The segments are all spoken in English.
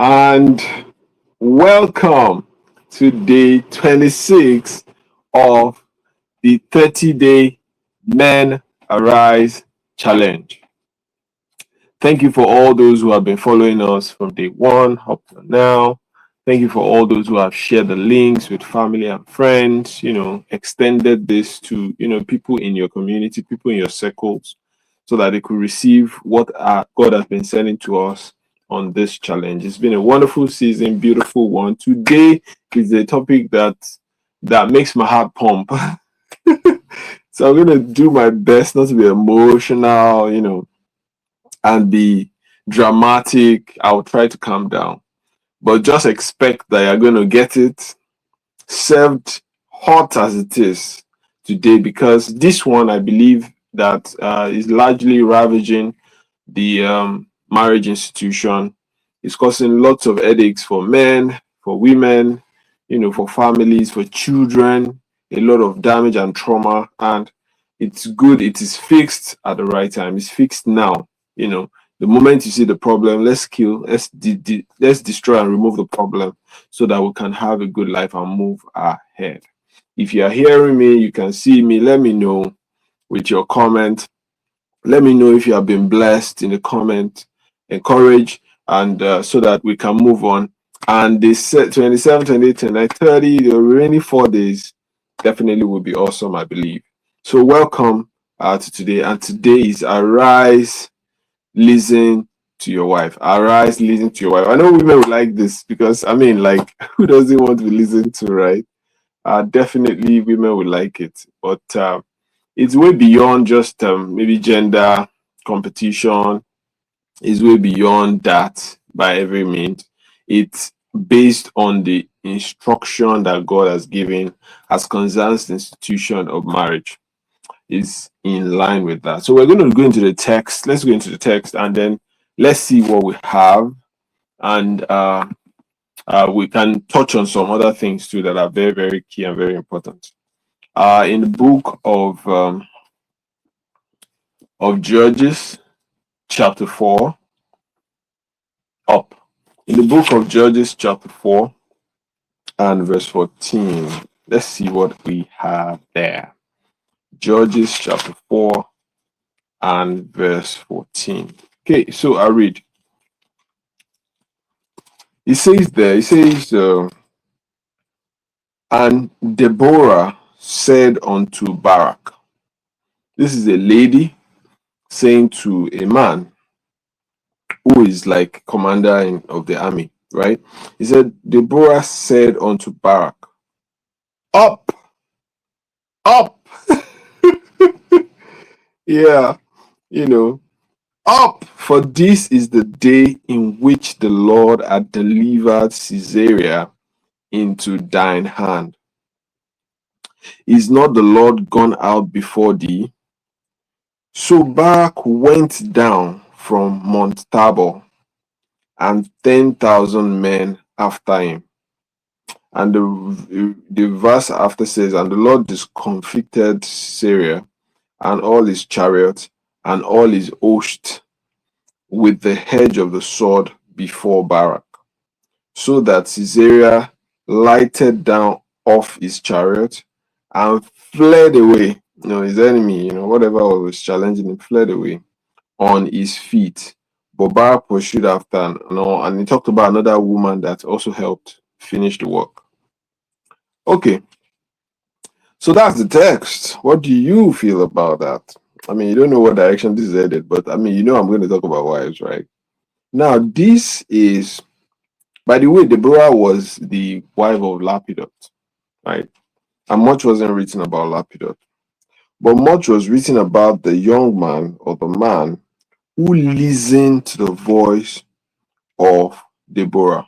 and welcome to day 26 of the 30-day Men Arise Challenge. Thank you for all those who have been following us from day one up to now. Thank you for all those who have shared the links with family and friends, extended this to, people in your community, people in your circles, so that they could receive what God has been sending to us on this challenge. It's been a wonderful season, beautiful one. Today is a topic that makes my heart pump. So I'm gonna do my best not to be emotional, and be dramatic. I'll try to calm down. But just expect that you're going to get it served hot as it is today, because this one, I believe, that is largely ravaging the marriage institution. It's causing lots of headaches for men, for women, for families, for children, a lot of damage and trauma. And it's good it is fixed at the right time. It's fixed now. The moment you see the problem, let's destroy and remove the problem so that we can have a good life and move ahead. If you are hearing me, you can see me. Let me know with your comment. Let me know if you have been blessed in the comment. Encourage, and so that we can move on. And the 27, 28, 29, 30, the remaining 4 days definitely will be awesome, I believe. So welcome to today. And today is Arise, Listen to Your Wife. Arise, listen to your wife. I know women would like this because, who doesn't want to be listened to, right? Definitely women would like it. But it's way beyond just maybe gender competition. It's way beyond that by every means. It's based on the instruction that God has given as concerns the institution of marriage. Is in line with that. So we're going to go into the text. Let's go into the text and then let's see what we have. And we can touch on some other things too that are very, very key and very important. In the book of Judges, chapter 4, up. In the book of Judges, chapter 4 and verse 14, let's see what we have there. Judges, chapter 4 and verse 14. Okay, so I read. It says, and Deborah said unto Barak, this is a lady saying to a man who is like commander of the army, right? He said, Deborah said unto Barak, up, up. Yeah, up, for this is the day in which the Lord had delivered Caesarea into thine hand. Is not the Lord gone out before thee? So Barak went down from Mount Tabor, and 10,000 men after him. And the verse after says, and the Lord discomfited Syria and all his chariots and all his host with the edge of the sword before Barak, so that Caesarea lighted down off his chariot and fled away. His enemy, whatever was challenging him, fled away on his feet. But Barak pursued after, and he talked about another woman that also helped finish the work. Okay, so that's the text. What do you feel about that? You don't know what direction this is headed, but I'm going to talk about wives, right? Now, this is, by the way, Deborah was the wife of Lapidot, right? And much wasn't written about Lapidot, but much was written about the young man or the man who listened to the voice of Deborah.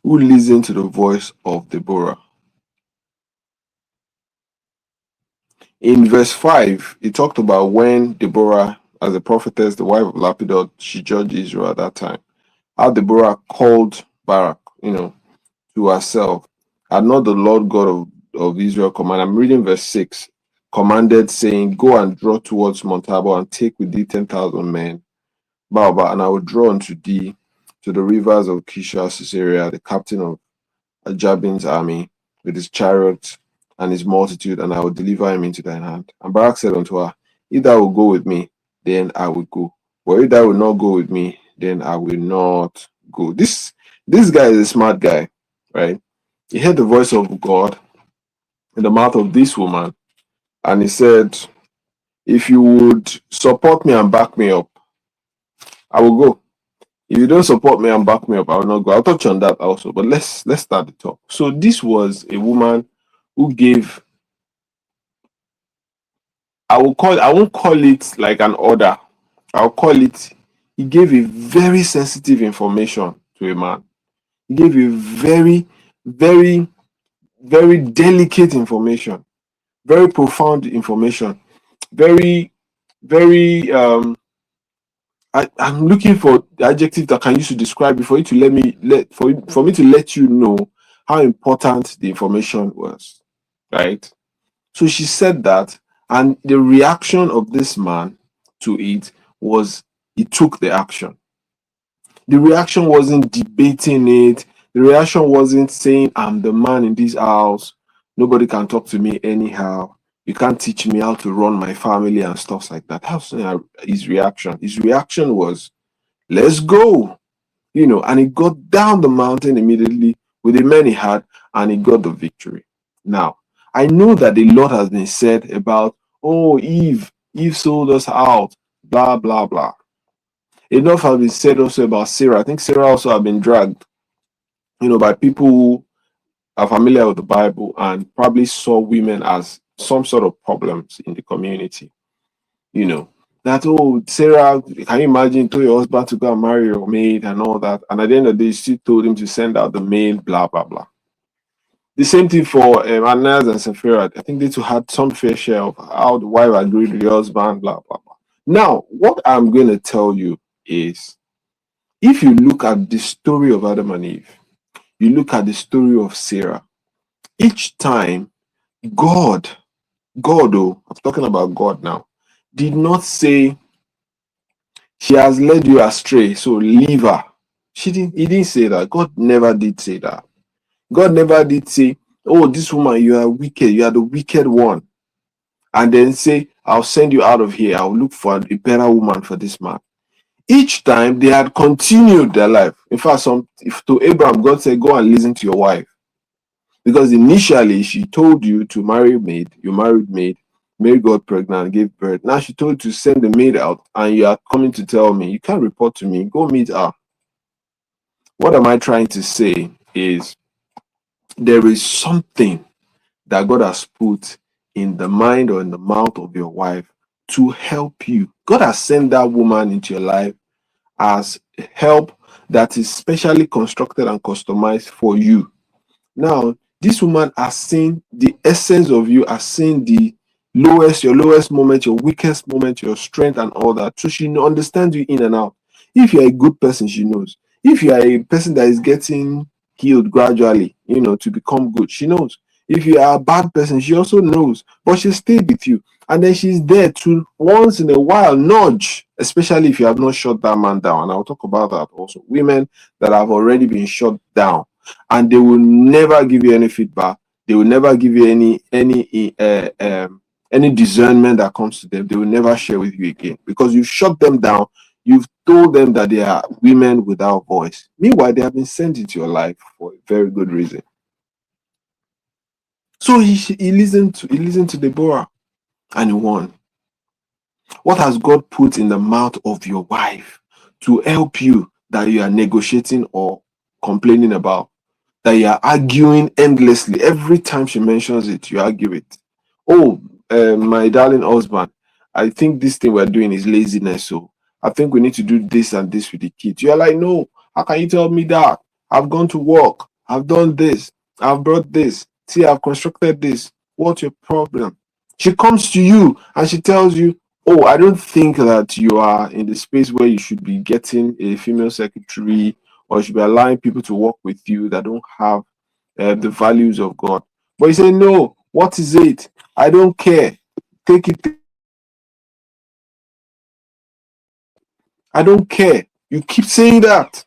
Who listened to the voice of Deborah. In verse 5, it talked about when Deborah, as a prophetess, the wife of Lapidot, she judged Israel at that time. How Deborah called Barak, to herself. Had not the Lord God of Israel commanded? I'm reading verse 6. Commanded, saying, go and draw towards Mount Tabor and take with thee 10,000 men. Baobab, and I will draw unto thee to the rivers of Kishar Sisera, the captain of Jabin's army, with his chariots and his multitude, and I will deliver him into thine hand. And Barak said unto her, If thou wilt go with me, then I will go. But if thou wilt not go with me, then I will not go. This guy is a smart guy, right? He heard the voice of God in the mouth of this woman, and he said, If you would support me and back me up, I will go. If you don't support me and back me up, I will not go. I'll touch on that also, but let's start the talk. So this was a woman who gave, I won't call it like an order. I'll call it, he gave a very sensitive information to a man. He gave a very, very, very delicate information, very profound information, very, very I'm looking for the adjective that I can use to describe it for you to for me to let you know how important the information was, right? So she said that, and the reaction of this man to it was he took the action. The reaction wasn't debating it. The reaction wasn't saying, I'm the man in this house. Nobody can talk to me anyhow. You can't teach me how to run my family and stuff like that. That's not his reaction. His reaction was, let's go. And he got down the mountain immediately with the men he had, and he got the victory. Now, I know that a lot has been said about, oh, Eve sold us out, blah, blah, blah. Enough has been said also about Sarah. I think Sarah also have been dragged, by people who are familiar with the Bible and probably saw women as some sort of problems in the community. That, oh, Sarah, can you imagine, told your husband to go and marry your maid and all that, and at the end of the day, she told him to send out the mail, blah blah blah. The same thing for Ananias and Sapphira. I think they too had some fair share of how the wife agreed with the husband, blah blah blah. Now, what I'm going to tell you is, if you look at the story of Adam and Eve, you look at the story of Sarah, each time God, oh, I'm talking about God now, did not say, she has led you astray, so leave her. He didn't say that. God never did say that. God never did say, oh, this woman, you are wicked, you are the wicked one. And then say, I'll send you out of here. I'll look for a better woman for this man. Each time they had continued their life. In fact, if to Abraham, God said, go and listen to your wife. Because initially she told you to marry a maid, you married maid, Mary got pregnant and gave birth. Now she told you to send the maid out, and you are coming to tell me, you can't report to me, go meet her. What am I trying to say is, there is something that God has put in the mind or in the mouth of your wife to help you. God has sent that woman into your life as help that is specially constructed and customized for you. Now, this woman has seen the essence of you, has seen your lowest moment, your weakest moment, your strength, and all that. So she understands you in and out. If you're a good person, she knows. If you are a person that is getting healed gradually, to become good, she knows. If you are a bad person, she also knows. But she stayed with you. And then she's there to once in a while nudge, especially if you have not shut that man down. And I'll talk about that also. Women that have already been shut down, and they will never give you any feedback. They will never give you any discernment that comes to them. They will never share with you again because you've shut them down. You've told them that they are women without voice. Meanwhile, they have been sent into your life for a very good reason. So he listened to Deborah, and he won. What has God put in the mouth of your wife to help you that you are negotiating or complaining about? That you are arguing endlessly. Every time she mentions it, you argue it. Oh, my darling husband, I think this thing we're doing is laziness. So I think we need to do this and this with the kids. You're like, no, how can you tell me that? I've gone to work. I've done this. I've brought this. See, I've constructed this. What's your problem? She comes to you and she tells you, oh, I don't think that you are in the space where you should be getting a female secretary, or you should be allowing people to work with you that don't have the values of God. But you say, no, what is it? I don't care. Take it. I don't care. You keep saying that.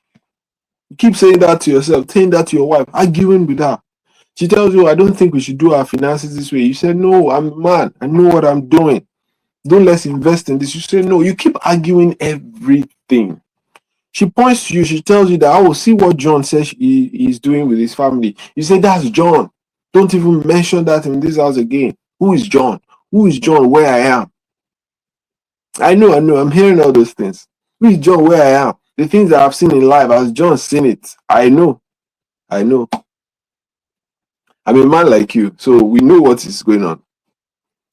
You keep saying that to yourself, saying that to your wife, arguing with her. She tells you, I don't think we should do our finances this way. You say, no, I'm a man. I know what I'm doing. Don't let's invest in this. You say, no. You keep arguing everything. She points to you. She tells you that, oh, see what John says he's doing with his family. You say, that's John. Don't even mention that in this house again. Who is John? Who is John where I am? I know. I'm hearing all those things. Who is John where I am? The things that I've seen in life, has John seen it? I know. I'm a man like you, so we know what is going on.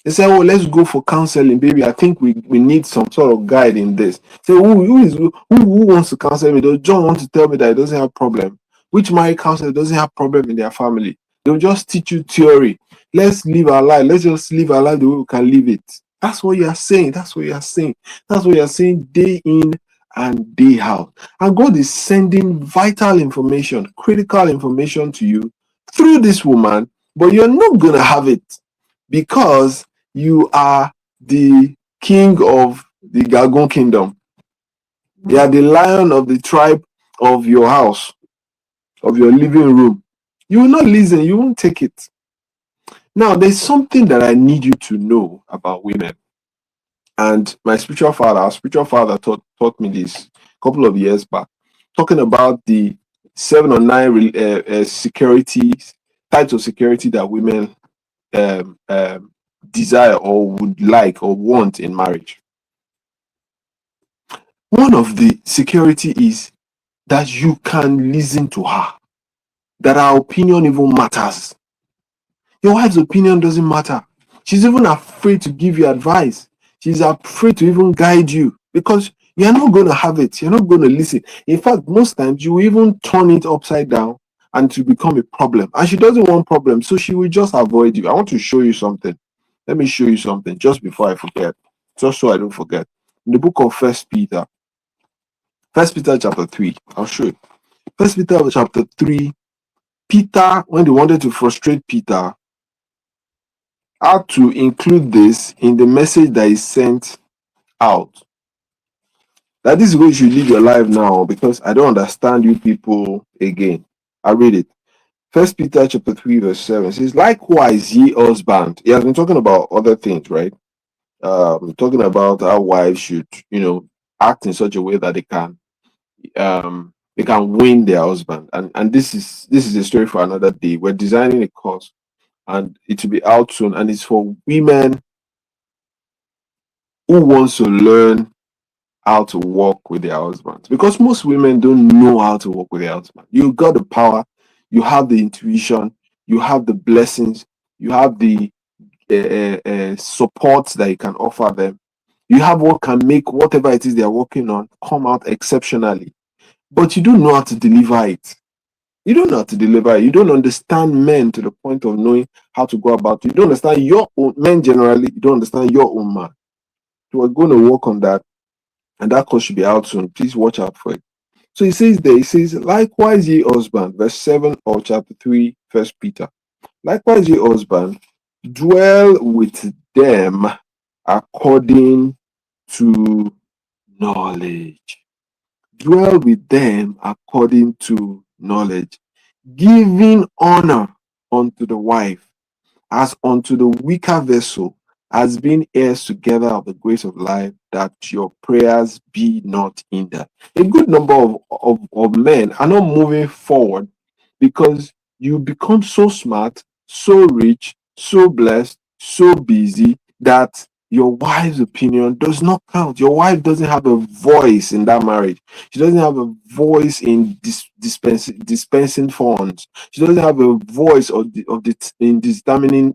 They say, oh, let's go for counseling, baby. I think we need some sort of guide in this. Say, who wants to counsel me? Does John want to tell me that he doesn't have problem? Which married counselor doesn't have problem in their family? They'll just teach you theory. Let's live our life. Let's just live our life the way we can live it. That's what you are saying. That's what you are saying day in and day out. And God is sending vital information, critical information to you through this woman, but you're not going to have it because you are the king of the Gagon kingdom. You are the lion of the tribe of your house, of your living room. You will not listen. You won't take it. Now, there's something that I need you to know about women. And our spiritual father taught me this a couple of years back, talking about the 7 or 9 securities, types of security that women desire or would like or want in marriage. One of the security is that you can listen to her, that her opinion even matters. Your wife's opinion doesn't matter. She's even afraid to give you advice. She's afraid to even guide you because you're not going to have it. You're not going to listen. In fact, most times you even turn it upside down and to become a problem. And she doesn't want problems, so she will just avoid you. I want to show you something. Let me show you something just before I forget, just so I don't forget. In the book of First Peter chapter 3, I'll show you. First Peter chapter 3, Peter, when they wanted to frustrate Peter, had to include this in the message that is sent out. That this is where you should live your life now, because I don't understand you people again. I read it. First Peter chapter 3, verse 7 says, likewise, ye husband. He has been talking about other things, right? Talking about how wives should, act in such a way that they can win their husband. And this is a story for another day. We're designing a course and it will be out soon, and it's for women who wants to learn how to work with their husbands, because most women don't know how to work with their husband. You got the power, you have the intuition, you have the blessings, you have the support that you can offer them. You have what can make whatever it is they are working on come out exceptionally, but you don't know how to deliver it. You don't know how to deliver it. You don't understand men to the point of knowing how to go about it. You don't understand your own men generally. You don't understand your own man. So we're going to work on that, and that course should be out soon. Please watch out for it. So he says there, he says, likewise ye husband, verse 7 of chapter 3, First Peter. Likewise ye husband, dwell with them according to knowledge. Dwell with them according to knowledge, giving honor unto the wife as unto the weaker vessel, as being heirs together of the grace of life, that your prayers be not hindered. A good number of men are not moving forward because you become so smart, so rich, so blessed, so busy that your wife's opinion does not count. Your wife doesn't have a voice in that marriage. She doesn't have a voice in dispensing funds. She doesn't have a voice in determining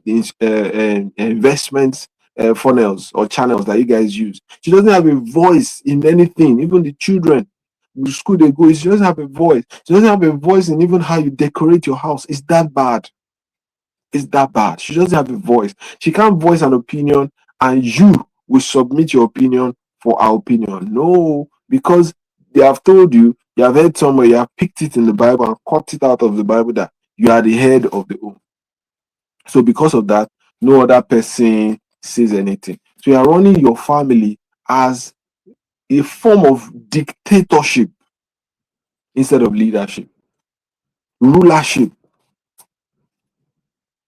investments funnels or channels that you guys use. She doesn't have a voice in anything. Even the children, the school they go, she doesn't have a voice. She doesn't have a voice in even how you decorate your house. It's that bad. It's that bad. She doesn't have a voice. She can't voice an opinion, and you will submit your opinion for our opinion. No, because they have told you, you have heard somewhere, you have picked it in the Bible and cut it out of the Bible that you are the head of the home. So because of that, no other person says anything. So you are running your family as a form of dictatorship instead of leadership, rulership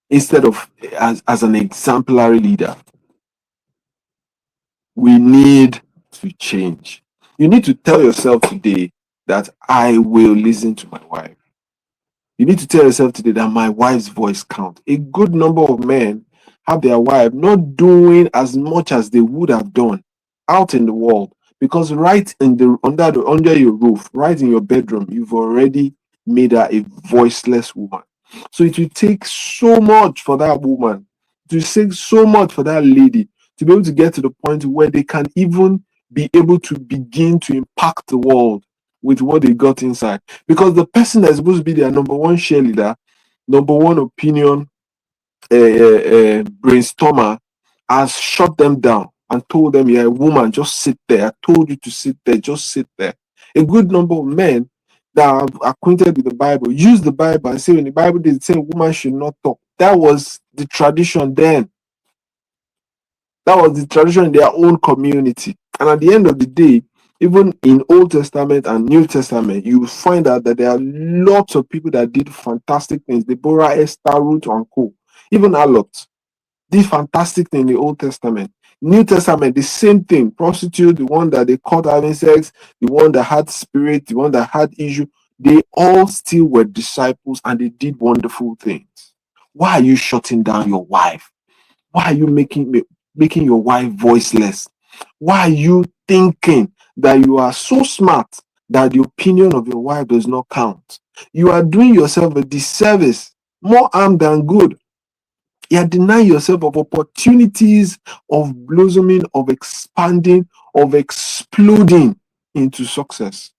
instead of as an exemplary leader. We need to change. You need to tell yourself today that I will listen to my wife. You need to tell yourself today that my wife's voice counts. A good number of men have their wife not doing as much as they would have done out in the world, because right in the under your roof, right in your bedroom, you've already made her a voiceless woman. So it will take so much for that woman, to take so much for that lady to be able to get to the point where they can even be able to begin to impact the world with what they got inside. Because the person that's supposed to be their number one cheerleader, number one opinion brainstormer, has shut them down and told them, "You're a woman, just sit there. I told you to sit there, just sit there." A good number of men that are acquainted with the Bible use the Bible and say, when the Bible did say a woman should not talk, that was the tradition then. That was the tradition in their own community. And at the end of the day, even in Old Testament and New Testament, you will find out that there are lots of people that did fantastic things. Deborah, Esther, Ruth, and co. Even a lot did fantastic things in the Old Testament. New Testament, the same thing. Prostitute, the one that they caught having sex, the one that had spirit, the one that had issue, they all still were disciples and they did wonderful things. Why are you shutting down your wife? Why are you making your wife voiceless? Why are you thinking that you are so smart that the opinion of your wife does not count? You are doing yourself a disservice, more harm than good. You are denying yourself of opportunities of blossoming, of expanding, of exploding into success.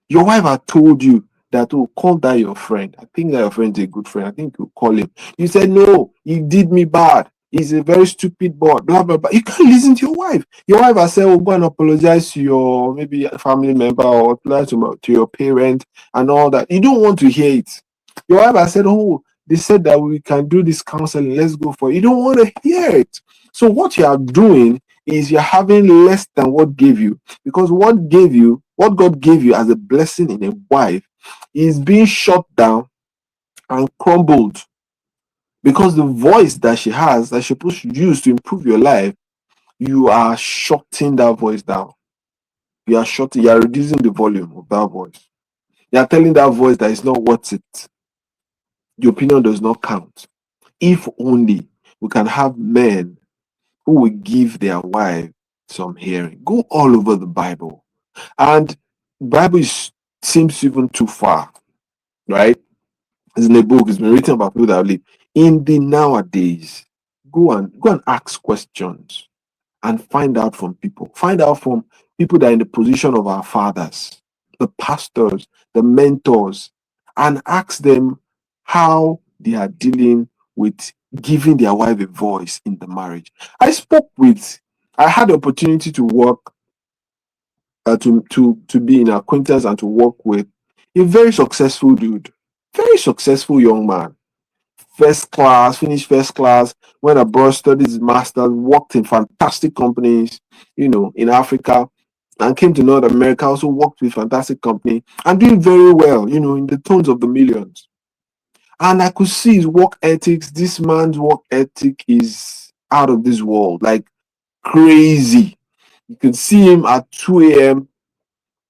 Your wife had told you that, oh, call that your friend. I think that your friend is a good friend. I think you call him. You said, no, he did me bad. He's a very stupid boy, blah, blah, blah. You can't listen to your wife. Your wife has said, oh, go and apologize to your maybe family member or to your parent and all that. You don't want to hear it. Your wife has said, oh, they said that we can do this counseling. Let's go for it. You don't want to hear it. So what you are doing is you're having less than what gave you. Because what God gave you as a blessing in a wife is being shut down and crumbled. Because the voice that she has, that she's supposed to use to improve your life, you are shutting that voice down. You are reducing the volume of that voice. You are telling that voice that it's not worth it. The opinion does not count. If only we can have men who will give their wife some hearing. Go all over the Bible. And the Bible seems even too far, right? It's in a book, it's been written about people that live. In the nowadays, go and ask questions and find out from people. Find out from people that are in the position of our fathers, the pastors, the mentors, and ask them how they are dealing with giving their wife a voice in the marriage. I had the opportunity to work, to be in acquaintance and to work with a very successful dude, very successful young man, finished first class, went abroad, studied his master's, worked in fantastic companies, in Africa, and came to North America, also worked with fantastic company and doing very well, in the tones of the millions. And I could see his work ethics. This man's work ethic is out of this world, like crazy. You can see him at 2 a.m.,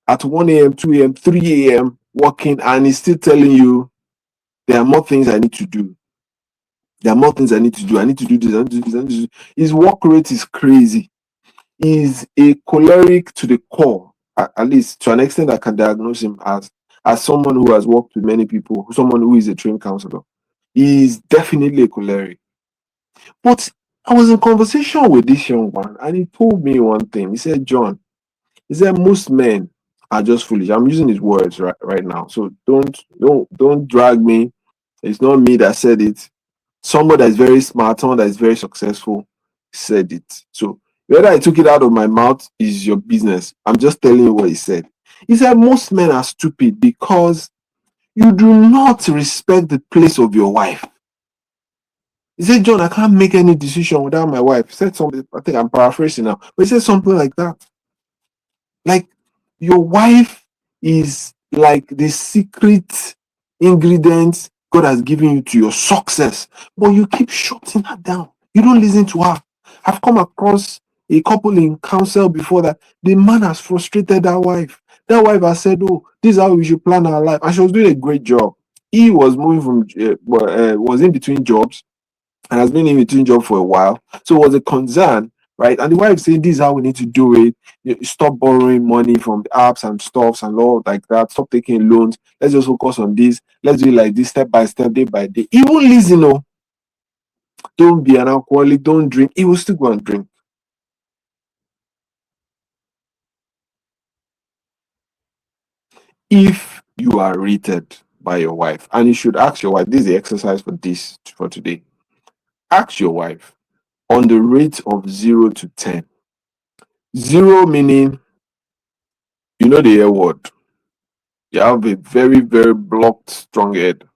at 1 a.m., 2 a.m., 3 a.m. working, and he's still telling you, there are more things I need to do. There are more things I need to do. I need to do this. I need to do this. I need to do this. His work rate is crazy. He's a choleric to the core, at least to an extent I can diagnose him as someone who has worked with many people, someone who is a trained counselor. He's definitely a choleric. But I was in conversation with this young man, and he told me one thing. He said, John, most men are just foolish. I'm using his words right now. So don't drag me. It's not me that said it. Someone that is very smart, someone that is very successful said it. So whether I took it out of my mouth is your business. I'm just telling you what he said. He said most men are stupid because you do not respect the place of your wife. He said, John, I can't make any decision without my wife. He said something, I think I'm paraphrasing now, but he said something like that. Like, your wife is like the secret ingredient God has given you to your success, but you keep shutting her down. You don't listen to her. I've come across a couple in counsel before that the man has frustrated that wife. That wife has said, "Oh, this is how we should plan our life," and she was doing a great job. He was moving from, was in between jobs, and has been in between jobs for a while. So it was a concern, right? And the wife saying, "This is how we need to do it. Stop borrowing money from the apps and stuffs and all like that. Stop taking loans. Let's just focus on this. Let's do it like this, step by step, day by day." Even listen, oh, don't be an alcoholic, don't drink. He will still go and drink. If you are rated by your wife, and you should ask your wife, this is the exercise for today. Ask your wife on the rate of 0 to 10. 0 meaning you know the A word. You have a very, very blocked, strong head.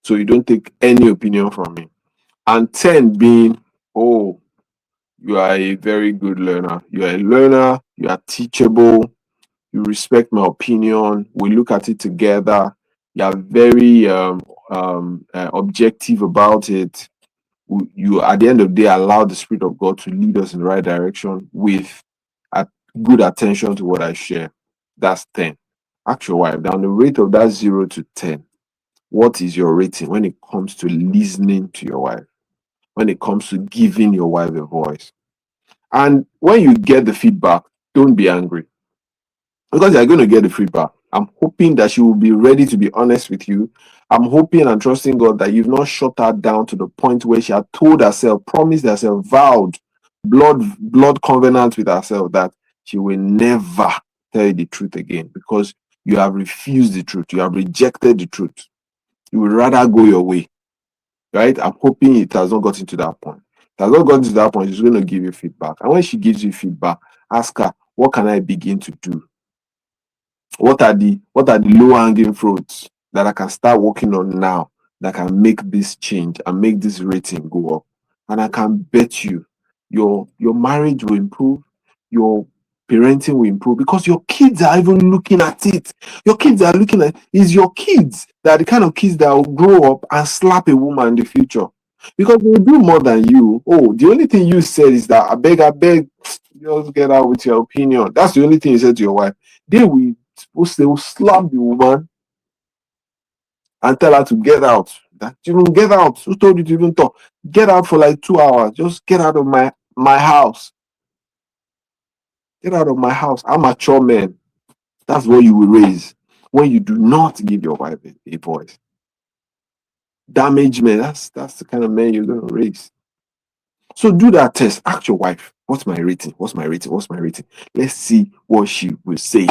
So you don't take any opinion from me. And 10 being, oh, you are a very good learner. You are a learner, you are teachable, you respect my opinion, we look at it together, you are very objective about it. You, at the end of the day, allow the Spirit of God to lead us in the right direction with a good attention to what I share. That's 10. Ask your wife, down the rate of that 0 to 10, what is your rating when it comes to listening to your wife, when it comes to giving your wife a voice? And when you get the feedback, don't be angry, because you're going to get the feedback. I'm hoping that she will be ready to be honest with you. I'm hoping and trusting God that you've not shut her down to the point where she had told herself, promised herself, vowed, blood covenant with herself that she will never tell you the truth again, because you have refused the truth, you have rejected the truth. You would rather go your way, right? I'm hoping it has not gotten to that point. It has not gotten to that point. She's going to give you feedback, and when she gives you feedback, ask her, what can I begin to do? What are the low hanging fruits that I can start working on now that can make this change and make this rating go up? And I can bet you your marriage will improve, your parenting will improve, because your kids are even looking at it. Your kids are looking at is your kids that are the kind of kids that will grow up and slap a woman in the future. Because they will do more than you. Oh, the only thing you said is that I beg, just get out with your opinion. That's the only thing you said to your wife. They will slap the woman and tell her to get out. That you don't get out. Who told you to even talk? Get out for like 2 hours. Just get out of my house. Get out of my house. I'm a mature man. That's what you will raise when you do not give your wife a voice. Damaged man. That's the kind of man you're going to raise. So do that test. Ask your wife, what's my rating? What's my rating? What's my rating? Let's see what she will say.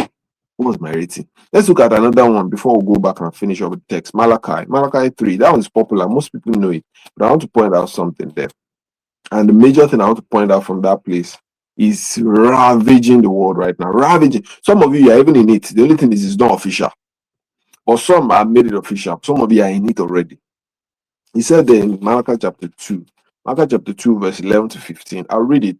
What's my rating? Let's look at another one before we go back and finish up with the text. Malachi 3. That one's popular. Most people know it. But I want to point out something there. And the major thing I want to point out from that place is ravaging the world right now. Ravaging. Some of you are even in it. The only thing is it's not official. But some have made it official. Some of you are in it already. He said there in Malachi chapter 2. Malachi chapter 2, verse 11 to 15. I'll read it.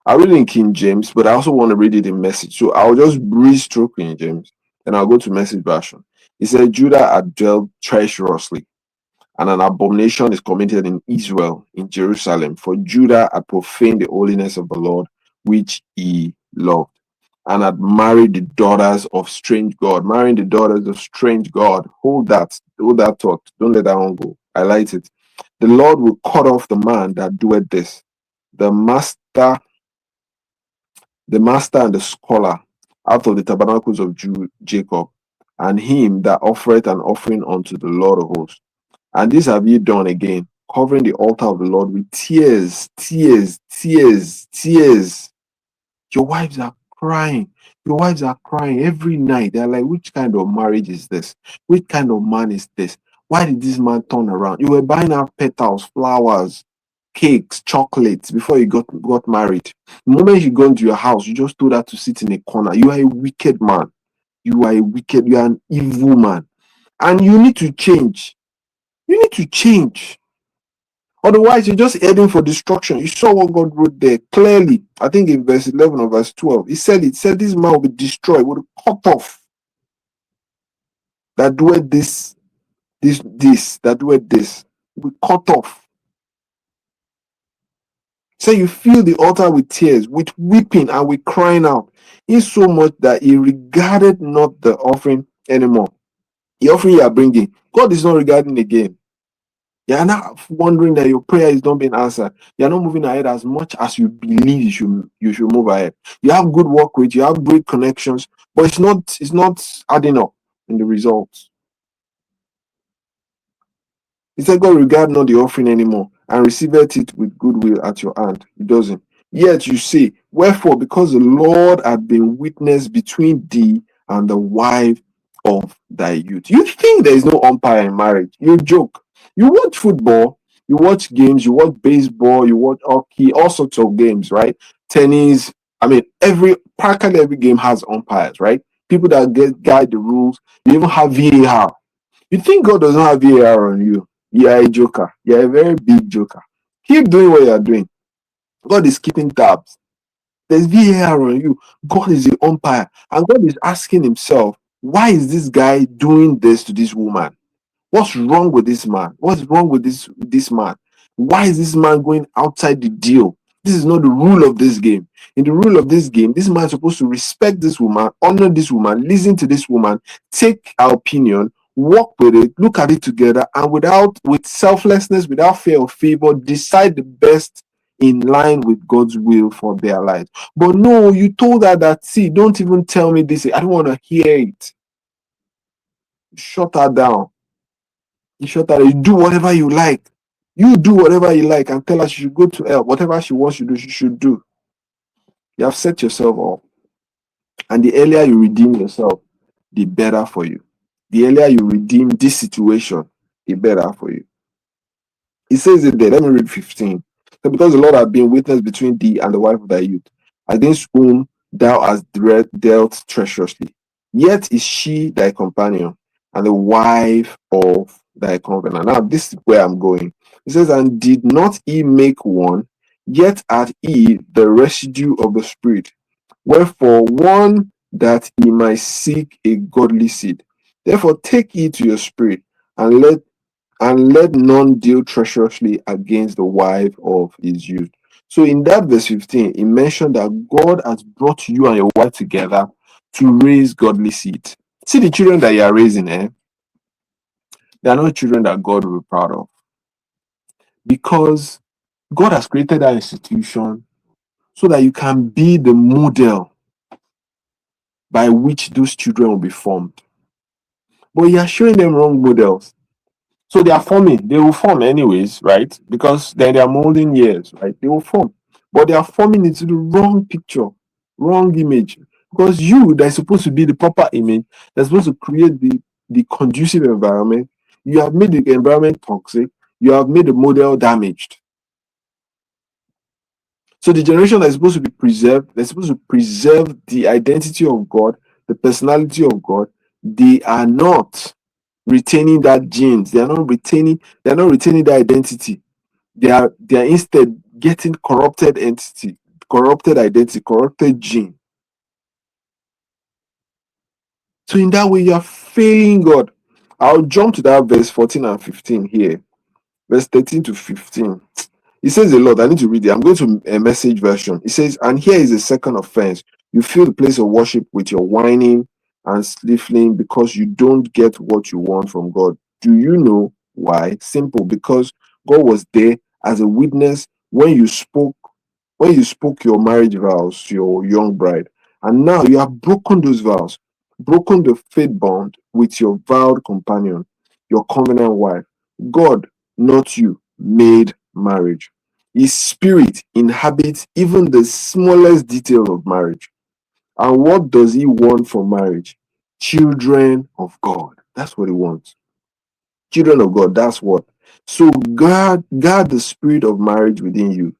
I'll read it in King James, but I also want to read it in Message. So I'll just breeze through King James and I'll go to Message version. He said, Judah had dealt treacherously, and an abomination is committed in Israel, in Jerusalem. For Judah had profaned the holiness of the Lord, which he loved, and had married the daughters of strange God. Marrying the daughters of strange God. Hold that thought. Don't let that one go. I like it. The Lord will cut off the man that doeth this, the master and the scholar, out of the tabernacles of Jacob, and him that offereth an offering unto the Lord of hosts. And this have ye done again, covering the altar of the Lord with tears. Your wives are crying. Your wives are crying every night. They're like, which kind of marriage is this? Which kind of man is this? Why did this man turn around? You were buying her petals, flowers, cakes, chocolates before you got married. The moment you go into your house, you just told her to sit in a corner. You are a wicked man. You are an evil man. And you need to change. You need to change. Otherwise, you're just heading for destruction. You saw what God wrote there clearly. I think in verse 11 or verse 12, He said, this man will be destroyed, will be cut off. That doeth this, that doeth this, will be cut off. So you fill the altar with tears, with weeping, and with crying out, in so much that he regarded not the offering anymore. The offering you are bringing, God is not regarding again. You are not wondering that your prayer is not being answered. You are not moving ahead as much as you believe you should move ahead. You have good work rate, you have great connections, but it's not adding up in the results. He said, God regard not the offering anymore, and receiveth it with goodwill at your hand. It doesn't. Yet you say, wherefore, because the Lord had been witness between thee and the wife of thy youth. You think there is no umpire in marriage. You joke. You watch football, you watch games, you watch baseball, you watch hockey, all sorts of games, right? Tennis. I mean, practically every game has umpires, right? People that guide the rules. You even have VAR. You think God doesn't have VAR on you? You are a joker. You are a very big joker. Keep doing what you are doing. God is keeping tabs. There's VAR on you. God is the umpire. And God is asking himself, why is this guy doing this to this woman? What's wrong with this man? What's wrong with this man? Why is this man going outside the deal? This is not the rule of this game. In the rule of this game, this man is supposed to respect this woman, honor this woman, listen to this woman, take our opinion, work with it, look at it together, and with selflessness, without fear of favor, decide the best in line with God's will for their lives. But no, you told her that, see, don't even tell me this. I don't want to hear it. Shut her down. You shut her. You do whatever you like. You do whatever you like and tell her she should go to hell. Whatever she wants to do, she should do. You have set yourself up. And the earlier you redeem yourself, the better for you. The earlier you redeem this situation, the better for you. It says it there. Let me read 15. So because the Lord hath been witness between thee and the wife of thy youth, against whom thou hast dealt treacherously, yet is she thy companion and the wife of thy covenant. Now, this is where I'm going. It says, and did not he make one, yet hath he the residue of the Spirit. Wherefore, one that he might seek a godly seed. Therefore, take heed to your spirit, and let none deal treacherously against the wife of his youth. So in that verse 15, it mentioned that God has brought you and your wife together to raise godly seed. See the children that you are raising, they are not children that God will be proud of. Because God has created that institution so that you can be the model by which those children will be formed. But you are showing them wrong models. So they are forming. They will form anyways, right? Because they're their molding years, right? They will form. But they are forming into the wrong picture, wrong image. Because you, that's supposed to be the proper image, that's supposed to create the conducive environment, you have made the environment toxic, you have made the model damaged. So the generation that is supposed to be preserved, they're supposed to preserve the identity of God, the personality of God. They are not retaining that genes. They're not retaining that identity. They are instead getting corrupted entity, corrupted identity, corrupted gene. So in that way, you are failing God. I'll jump to that verse 14 and 15 here. Verse 13 to 15. It says a lot. I need to read it. I'm going to a message version. It says, and here is a second offense. You fill the place of worship with your whining and sniffling because you don't get what you want from God. Do you know why? Simple. Because God was there as a witness when you spoke your marriage vows to your young bride. And now you have broken those vows, broken the faith bond with your vowed companion, your covenant wife. God, not you, made marriage. His spirit inhabits even the smallest detail of marriage. And what does he want from marriage? Children of God. That's what he wants. Children of God, that's what. So guard the spirit of marriage within you.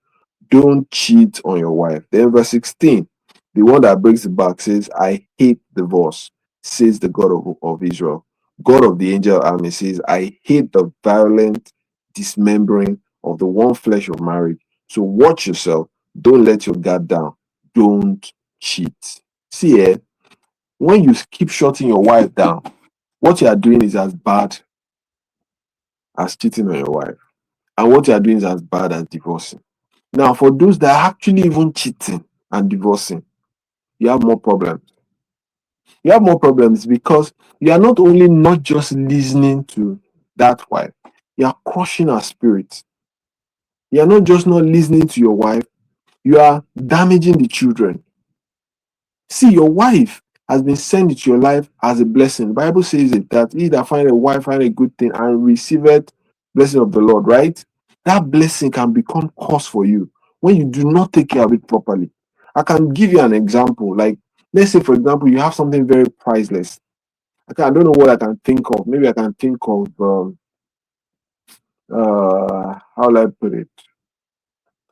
Don't cheat on your wife. Then verse 16, the one that breaks the back says, I hate divorce, says the God of Israel. God of the angel army says, I hate the violent dismembering of the one flesh of marriage. So watch yourself. Don't let your guard down. Don't cheat. See, when you keep shutting your wife down, what you are doing is as bad as cheating on your wife. And what you are doing is as bad as divorcing. Now, for those that are actually even cheating and divorcing, you have more problems. You have more problems because you are not only not just listening to that wife, you are crushing her spirit. You are not just not listening to your wife, you are damaging the children. See, your wife has been sent into your life as a blessing. The Bible says it that he that find a wife find a good thing and receiveth blessing of the Lord, right? That blessing can become curse for you when you do not take care of it properly. I can give you an example. Like, let's say, for example, you have something very priceless. I don't know what I can think of. Maybe I can think of how will I put it?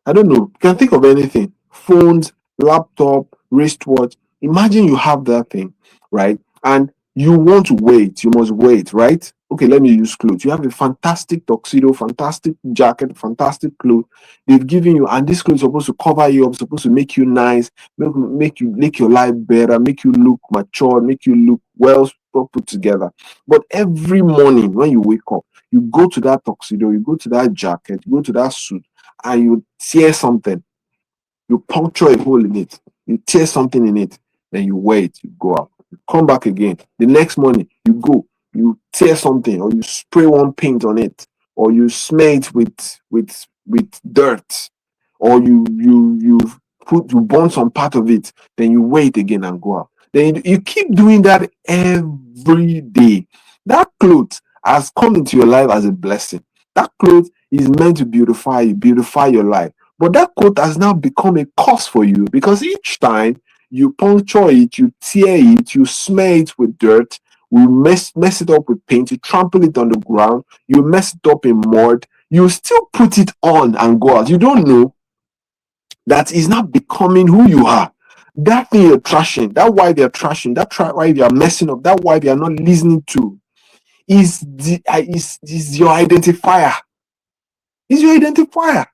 I don't know. You can think of anything. Phones, laptop, wristwatch. Imagine you have that thing, right? And you want to wait. You must wait, right? Okay, let me use clothes. You have a fantastic tuxedo, fantastic jacket, fantastic clothes they've given you, and this clothes is supposed to cover you up, supposed to make you nice, make your life better, make you look mature, make you look well put together. But every morning when you wake up, you go to that tuxedo, you go to that jacket, you go to that suit, and you tear something, you puncture a hole in it, you tear something in it, then you wait, you go out, you come back again. The next morning, you go, you tear something, or you spray one paint on it, or you smear it with dirt, or you burn some part of it, then you wait again and go out. Then you keep doing that every day. That clothes has come into your life as a blessing. That clothes is meant to beautify you, beautify your life. But that coat has now become a curse for you because each time you puncture it, you tear it, you smear it with dirt, you mess it up with paint, you trample it on the ground, you mess it up in mud, you still put it on and go out. You don't know that is not becoming who you are. That thing you're trashing, that wife you're trashing, that wife you're messing up, that wife you're not listening to is your identifier. Is your identifier.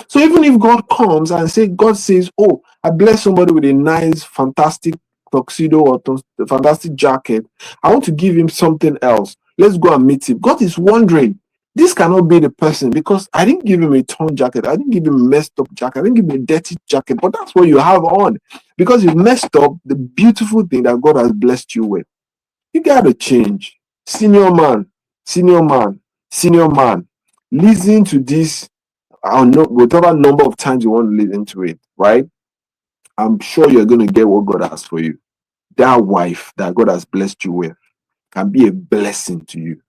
So even if God comes and God says, oh, I bless somebody with a nice, fantastic tuxedo or fantastic jacket, I want to give him something else. Let's go and meet him. God is wondering, this cannot be the person because I didn't give him a torn jacket. I didn't give him a messed up jacket. I didn't give him a dirty jacket, but that's what you have on because you messed up the beautiful thing that God has blessed you with. You got to change. Senior man, senior man, senior man, listen to this whatever number of times you want to listen to it, right? I'm sure you're going to get what God has for you. That wife that God has blessed you with can be a blessing to you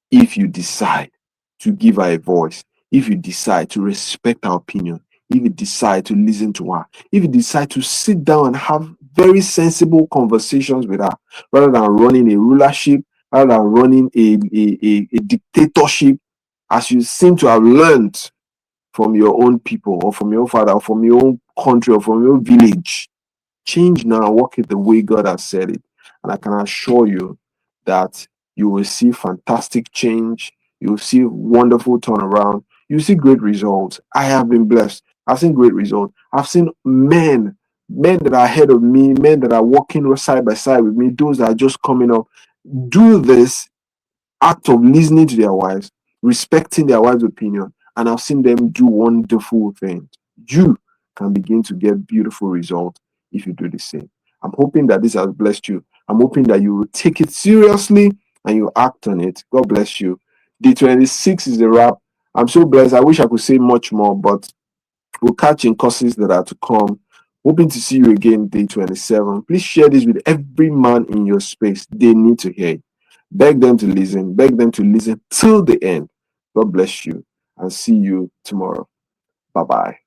if you decide to give her a voice, if you decide to respect her opinion, if you decide to listen to her, if you decide to sit down and have very sensible conversations with her rather than running a rulership, rather than running a dictatorship, as you seem to have learned from your own people or from your father or from your own country or from your village. Change now, walk it the way God has said it. And I can assure you that you will see fantastic change. You will see wonderful turnaround. You see great results. I have been blessed. I've seen great results. I've seen men that are ahead of me, men that are walking side by side with me, those that are just coming up, do this act of listening to their wives, respecting their wives' opinion, and I've seen them do wonderful things. You can begin to get beautiful results if you do the same. I'm hoping that this has blessed you. I'm hoping that you will take it seriously and you act on it. God bless you. Day 26 is the wrap. I'm so blessed. I wish I could say much more, but we'll catch in courses that are to come. Hoping to see you again day 27. Please share this with every man in your space. They need to hear it. Beg them to listen. Beg them to listen till the end. God bless you and see you tomorrow. Bye-bye.